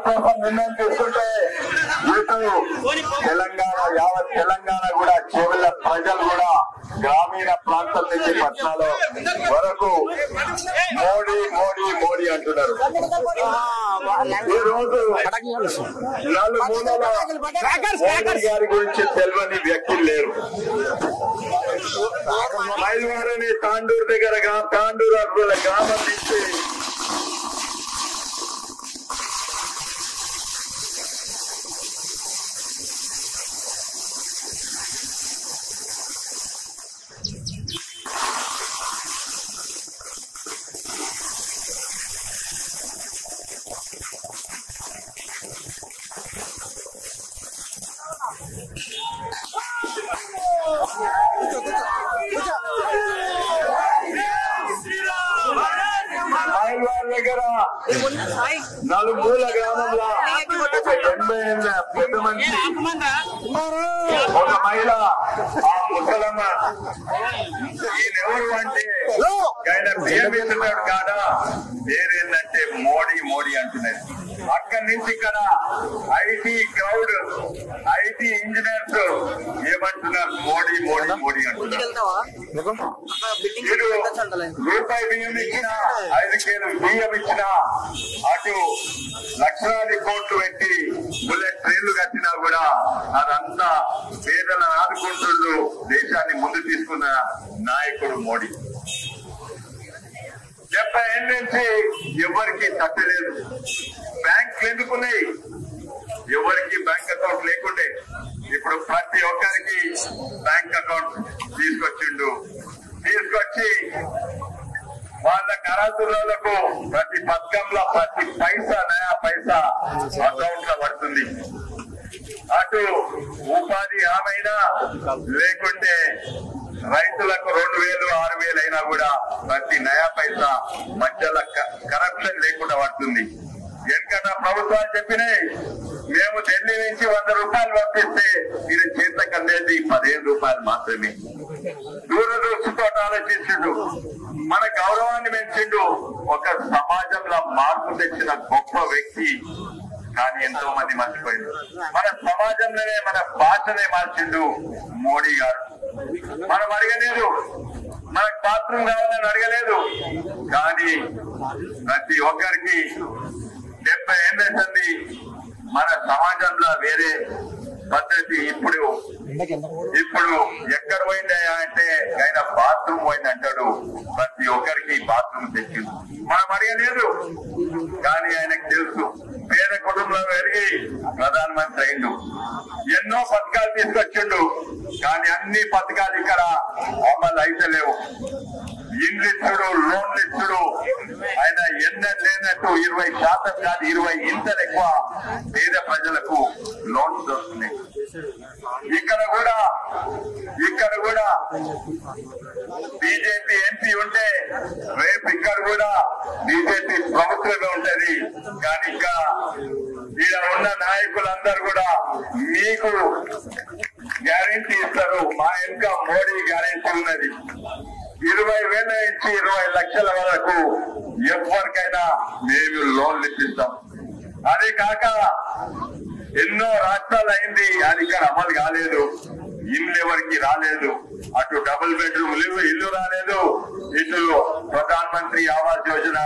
కోసం నిర్ణయం తీసుకుంటే ఇటు తెలంగాణ యావత్ తెలంగాణ కూడా చెవుల ప్రజలు కూడా గ్రామీణ ప్రాంతం నుంచి పట్టణాల వరకు మోడీ మోడీ మోడీ అంటున్నారు. ఈ రోజు నలుమూలల మోడీ గారి గురించి తెలియని వ్యక్తులు లేరు. మైల్వారని తాండూరు దగ్గర తాండూరు గ్రామం నుంచి దగ్గర నలుమూల గ్రామంలో 80 ఏళ్ళ పెద్ద మనిషి ఒక మహిళ ఆ ముసలమ్మ ఈయనెవరు అంటే ఆయన నియమిస్తున్నాడు కాదా పేరేందంటే మోడీ మోడీ అంటున్నారు. అక్కడి నుంచి ఇక్కడ ఐటీ క్రౌడ్ ఐటీ ఇంజనీర్స్ ఏమంటున్నారు మోడీ మోడీ మోడీ అంటున్నారు. రూపాయి బియ్యం ఇచ్చినా 5 కేజీలు బియ్యం ఇచ్చినా అటు లక్షలాది కోట్లు పెట్టి బుల్లెట్ ట్రైన్లు కట్టినా కూడా అదంతా పేదలను ఆదుకుంటూ దేశాన్ని ముందు తీసుకున్న నాయకుడు మోడీ. 70 ఏళ్ళ నుంచి ఎవరికి తట్టలేదు. బ్యాంకులు ఎందుకున్నాయి? ఎవరికి బ్యాంక్ అకౌంట్ లేకుండే ఇప్పుడు ప్రతి ఒక్కరికి బ్యాంక్ అకౌంట్ తీసుకొచ్చిండు. తీసుకొచ్చి వాళ్ళ కరాతులకు ప్రతి పథకంలో ప్రతి పైసా నయా పైసా అకౌంట్ లో పడుతుంది. అటు ఉపాధి హామీనా లేకుంటే రైతులకు 2000 6000 అయినా కూడా ప్రతి నయా పైసా మధ్యలో కరప్షన్ లేకుండా పడుతుంది. వెనకట ప్రభుత్వాలు చెప్పినాయి మేము ఢిల్లీ నుంచి 100 రూపాయలు పంపిస్తే మీరు చేతకు అందేది 15 రూపాయలు మాత్రమే. దూరదృష్టితో ఆలోచించిండు, మన గౌరవాన్ని పెంచిండు, ఒక సమాజంలో మార్పు తెచ్చిన గొప్ప వ్యక్తి. కానీ ఎంతో మంది మర్చిపోయింది. మన సమాజంలోనే మన భాషనే మార్చిండు మోడీ గారు. మనం అడగలేదు, మనకు బాత్రూమ్ కావాలని అడగలేదు. కానీ ప్రతి ఒక్కరికి 70 ఏళ్ళేసింది మన సమాజంలో వేరే పద్ధతి. ఇప్పుడు ఎక్కడ పోయిందయా అంటే ఆయన బాత్రూమ్ పోయింది అంటాడు. ప్రతి ఒక్కరికి బాత్రూమ్ తెచ్చింది. మనం అడగలేదు, కానీ ఆయనకు తెలుసు. పేద కుటుంబంలో పెరిగి ప్రధానమంత్రి అయిండు. ఎన్నో పథకాలు తీసుకొచ్చిండు. కానీ అన్ని పథకాలు ఇక్కడ అమలు అయితే లేవు. ఇండ్లు ఇచ్చుడు, లోన్లు ఇచ్చుడు ఆయన ఎన్నటి లేనట్టు 20% కాదు 20 ఇంతలు ఎక్కువ పేద ప్రజలకు లోన్స్ దొరుకుతున్నాయి. ఇక్కడ కూడా బీజేపీ ఎంపీ ఉంటే రేపు ఇక్కడ కూడా బీజేపీ ప్రభుత్వమే ఉంటది. కానీ ఇంకా ఈడ ఉన్న నాయకులందరూ కూడా మీకు గ్యారెంటీ ఇస్తారు. మా ఇంకా మోడీ గ్యారెంటీ ఉన్నది. 20,000 నుంచి 20 లక్షల వరకు ఎవరికైనా మేము లోన్లు ఇప్పిస్తాం. అదే కాక ఎన్నో రాష్ట్రాలు అయింది, అది ఇక్కడ అమలు కాలేదు. ఇల్లు ఎవరికి రాలేదు. అటు డబుల్ బెడ్రూమ్ ఇల్లు రాలేదు, ఇటు ప్రధాన మంత్రి ఆవాస్ యోజన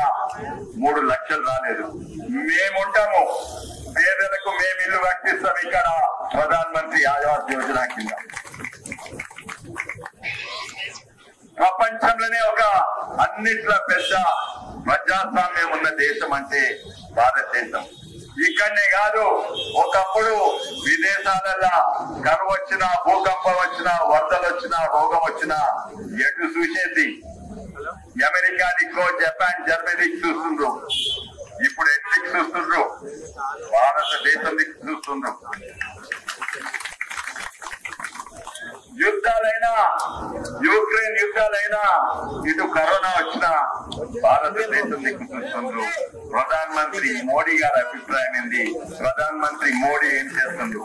3 లక్షలు రాలేదు. మేముంటాము, పేదలకు మేము ఇల్లు కట్టిస్తాం ఇక్కడ ప్రధాన మంత్రి ఆవాస్ యోజన కింద. ప్రపంచంలోనే ఒక అన్నిట్ల పెద్ద ప్రజాస్వామ్యం ఉన్న దేశం అంటే భారతదేశం. ఇక్కడనే కాదు, ఒకప్పుడు విదేశాలలో కరువు వచ్చినా, భూకంపం వచ్చినా, వరదలు వచ్చినా, రోగం వచ్చినా ఎటు చూసేది అమెరికా దిక్కో, జపాన్, జర్మనీ దిక్కు చూస్తుండ్రు. ఇప్పుడు ఎట్లికి చూస్తుండ్రు? భారతదేశం దిక్కు చూస్తుండ్రు. యుద్ధాలైనా, యుక్రెయిన్ యుద్ధాలైనా, ఇటు కరోనా వచ్చినా భారతదేశం దిక్కు చూస్తుండ్రు. ప్రధాన మంత్రి మోడీ గారి అభిప్రాయం ఏంది? ప్రధాన మంత్రి మోడీ ఏం చేస్తుండ్రు?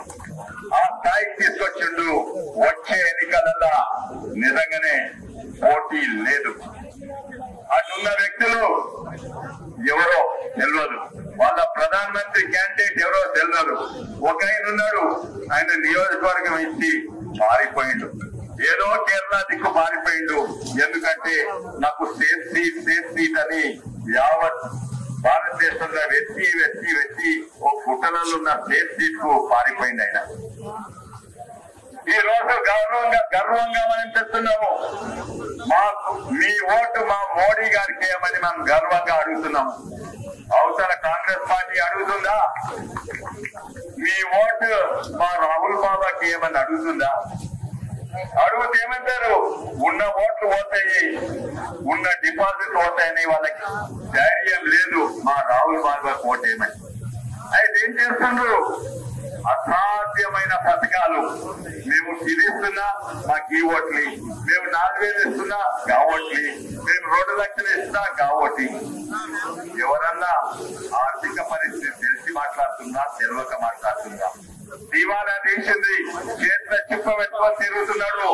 ఆ స్థాయికి తీసుకొచ్చిండు. వచ్చే ఎన్నికలలో నిజంగానే పోటీ లేదు. అటున్న వ్యక్తులు ఎవరో తెలియదు, వాళ్ళ ప్రధానమంత్రి క్యాండిడేట్ ఎవరో తెలియదు. ఒక ఆయన ఉన్నాడు, ఆయన నియోజకవర్గం ఇచ్చి మారిపోయిండు, ఏదో కేరళ దిక్కు మారిపోయిండు. ఎందుకంటే నాకు సేఫ్ సీట్ అని యావత్ భారతదేశంలో వెచ్చి ఒక పుట్టలలో ఉన్న సేఫ్ సీట్ కు పారిపోయింది ఆయన. ఈ రోజు గర్వంగా మనం చెప్తున్నాము, మీ ఓటు మా మోడీ గారికి ఏమని మనం గర్వంగా అడుగుతున్నాము. అవతల కాంగ్రెస్ పార్టీ అడుగుతుందా? మీ ఓటు మా రాహుల్ బాబాకి ఏమని అడుగుతుందా? అడుగుతే ఏమంటారు? ఉన్న ఓట్లు పోతాయి, ఉన్న డిపాజిట్ పోతాయని వాళ్ళకి ధైర్యం లేదు మా రాహుల్ బాబాకి ఓటు ఏమని. అయితే ఏం చేస్తుండ్రు? అసాధ్యమైన పథకాలు. మేము ఇది ఇస్తున్నా మాకు ఈ ఓట్లి, మేము 4,000 ఇస్తున్నా కావట్లి, మేము 2 లక్షలు ఇస్తున్నా కావటి. ఎవరన్నా ఆర్థిక పరిస్థితి తెలిసి మాట్లాడుతుందా, తెలియక మాట్లాడుతుందా? దివాలా తీసింది, చేతుల చిప్ప పెట్టుకొని తిరుగుతున్నాడు.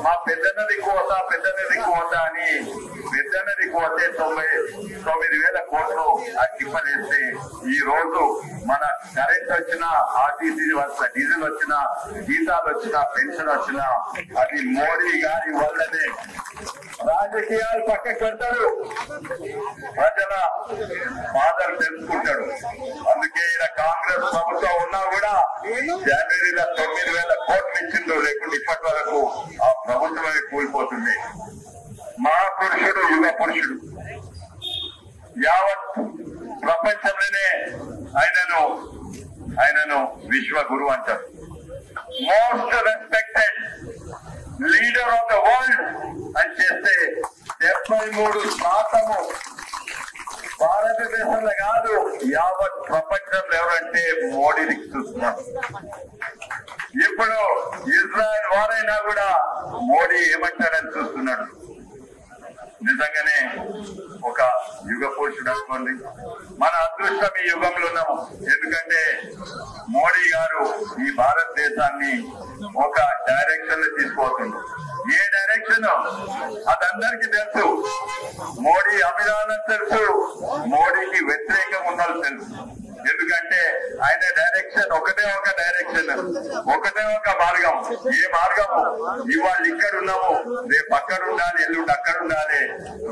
మా పెద్దనది కోత అని పెద్దనది కోతే 99,000 కోట్లు ఆ చిప్పలేస్తే ఈ రోజు మన కరెంట్ వచ్చినా, ఆర్టీసీ వచ్చిన, డీజిల్ వచ్చినా, జీతాలు వచ్చినా, పెన్షన్ వచ్చినా అది మోడీ గారి వల్లనే. రాజకీయాలు పక్కకు పెడతాడు, ప్రజల బాధలు తెలుసుకుంటాడు. అందుకే ఈయన కాంగ్రెస్ ప్రభుత్వం ఉన్నా కూడా జనవరిలో 9,000 కోట్లు ఇచ్చిండ్రు, లేకుంటే ఇప్పటి వరకు ఆ ప్రభుత్వమే కూలిపోతుంది. మహాపురుషుడు, యుగ పురుషుడు, యావత్ ప్రపంచంలోనే ఆయనను విశ్వగురు అంటారు. Most respected leader of the world అని చేస్తే 73% భారతదేశంలో కాదు యావత్ ప్రపంచంలో ఎవరంటే మోడీని చూస్తున్నారు. ఇప్పుడు ఇజ్రాయెల్ వారైనా కూడా మోడీ ఏమంటారని చూస్తున్నాడు. నిజంగానే ఒక యుగ పురుషుడు అనుకోండి. మన అదృష్టం ఈ యుగంలో ఉన్నాము. ఎందుకంటే మోడీ గారు ఈ భారతదేశాన్ని ఒక డైరెక్షన్ లో తీసుకుపోతుంది. ఏ డైరెక్షన్ అదందరికీ తెలుసు. మోడీ అభిమానం తెలుసు, మోడీకి వ్యతిరేకంగా ఉండాలి తెలుసు. ఎందుకంటే ఆయన డైరెక్షన్ ఒకటే ఒక డైరెక్షన్, ఒకటే ఒక మార్గం. ఏ మార్గము? ఇవాళ ఇక్కడ ఉన్నాము, రేపు అక్కడ ఉండాలి, ఎల్లుండి అక్కడ ఉండాలి.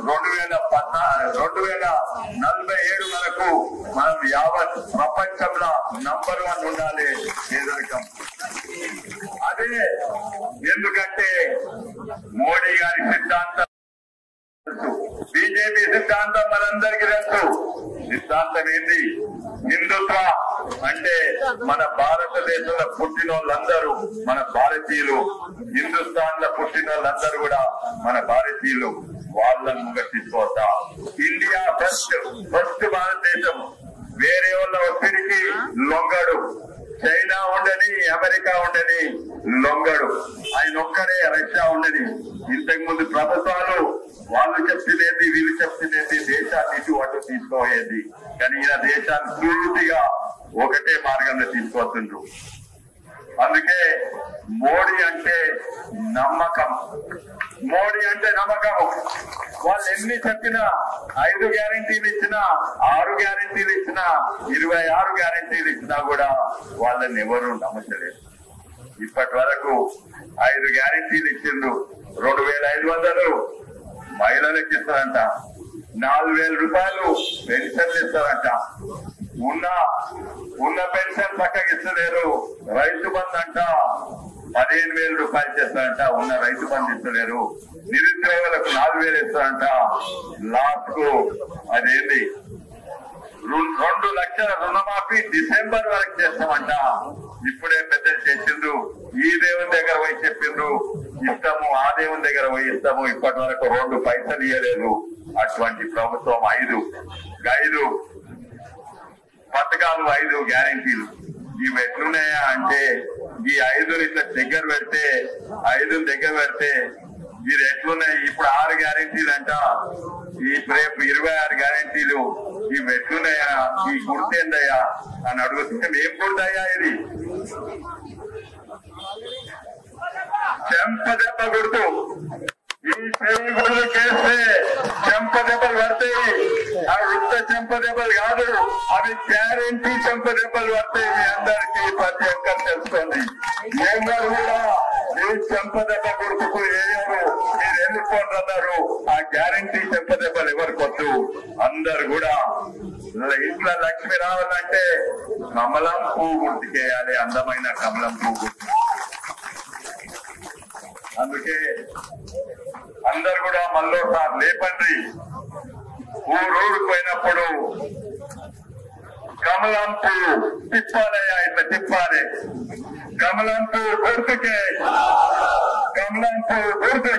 2047 వరకు మనం యావత్ ప్రపంచంలో నంబర్ 1 ఉండాలి పేదరికం. అదే ఎందుకంటే మోడీ గారి సిద్ధాంతం, బీజేపీ సిద్ధాంతం మనందరికీ తెలుసు. సిద్ధాంతం ఏంటి? హిందుత్వ అంటే మన భారతదేశంలో పుట్టిన వాళ్ళందరూ మన భారతీయులు, హిందుస్థాన్ లో పుట్టిన వాళ్ళందరూ కూడా మన భారతీయులు. వాళ్ళను తీసుకోవద్దా? ఇండియా ఫస్ట్ భారతదేశం. వేరే వాళ్ళ ఒత్తిడికి లొంగడు. చైనా ఉండని, అమెరికా ఉండని లొంగడు. ఆయన ఒక్కడే, రష్యా ఉండని. ఇంతకు ముందు ప్రభుత్వాలు వాళ్ళు చెప్తున్నది, వీళ్ళు చెప్తున్నది, దేశాన్ని ఇటు అటు తీసుకోయేది. కానీ ఈయన దేశాన్ని పూర్తిగా ఒకటే మార్గంలో తీసుకొస్తుండ్రు. అందుకే మోడీ అంటే నమ్మకం. మోడీ అంటే నమ్మకం. వాళ్ళు ఎన్ని చెప్పినా, 5 గ్యారెంటీలు ఇచ్చినా, 6 గ్యారెంటీలు ఇచ్చినా, 26 గ్యారెంటీలు ఇచ్చినా కూడా వాళ్ళని ఎవరు నమ్మలేదు. ఇప్పటి వరకు 5 గ్యారెంటీలు ఇచ్చిండ్రు. 2,500 మహిళలకు ఇస్తారంట, 4,000 రూపాయలు పెన్షన్లు ఇస్తారంట. ఉన్న పెన్షన్ పక్కకి ఇస్తలేరు. రైతు బంధు అంట 15,000 రూపాయలు చేస్తారంట, ఉన్న రైతు బంధు ఇస్తలేరు. నిరుద్యోగులకు 4,000 ఇస్తారంట. లాస్ట్ కు అదేంటి 2 లక్షల రుణమాఫీ డిసెంబర్ వరకు చేస్తామంట. ఇప్పుడే పెద్దలు చేసిండ్రు. ఈ దేవుని దగ్గర పోయి చెప్పిండ్రు ఇస్తాము, ఆ దేవుని దగ్గర పోయి ఇస్తాము. ఇప్పటి వరకు 2 పైసలు ఇవ్వలేదు. అటువంటి ప్రభుత్వం 5 పథకాలు, 5 గ్యారెంటీలు. ఇవి ఎట్లున్నాయా అంటే ఈ 5 ఇట్లా దగ్గర పెడితే మీరు ఎట్లున్నాయి? ఇప్పుడు 6 గ్యారెంటీలు అంట, ఈ రేపు 26 గ్యారెంటీలు. ఇవి ఎట్లున్నాయా? ఈ గుర్తేందయ్యా అని అడుగుతుంటే ఏం గుర్తయ్యా? ఇది చెంపదెబ్బ గుర్తు. ఈ చెవి గుళ్ళు చేస్తే చెంప దెబ్బలు పడతాయి. అవి ఉత్త చెంప దెబ్బలు కాదు, అవి గ్యారెంటీ చెంప దెబ్బలు పడతాయి. మీ అందరికీ ప్రతి ఒక్కరు తెలుసుకోండి. ఎవరు కూడా మీ చెంప దెబ్బ కొడుకు ఏమో మీరు ఎన్నుకోండి అన్నారు. ఆ గ్యారెంటీ చెంప దెబ్బలు ఎవరు కొట్టు. అందరు కూడా ఇంట్లో లక్ష్మి రావాలంటే కమలం పువ్వు గుర్తుకేయాలి, అందమైన కమలం పువ్వు గుర్తు. అందుకే అందరు కూడా మళ్ళోసారి లేపండి. ఊరూరు పోయినప్పుడు కమలం పువ్వు తిప్పాలయ్యా, ఇట్లా తిప్పాలి. కమలం పువ్వు గుర్తుకే, కమలం పువ్వు గుర్తు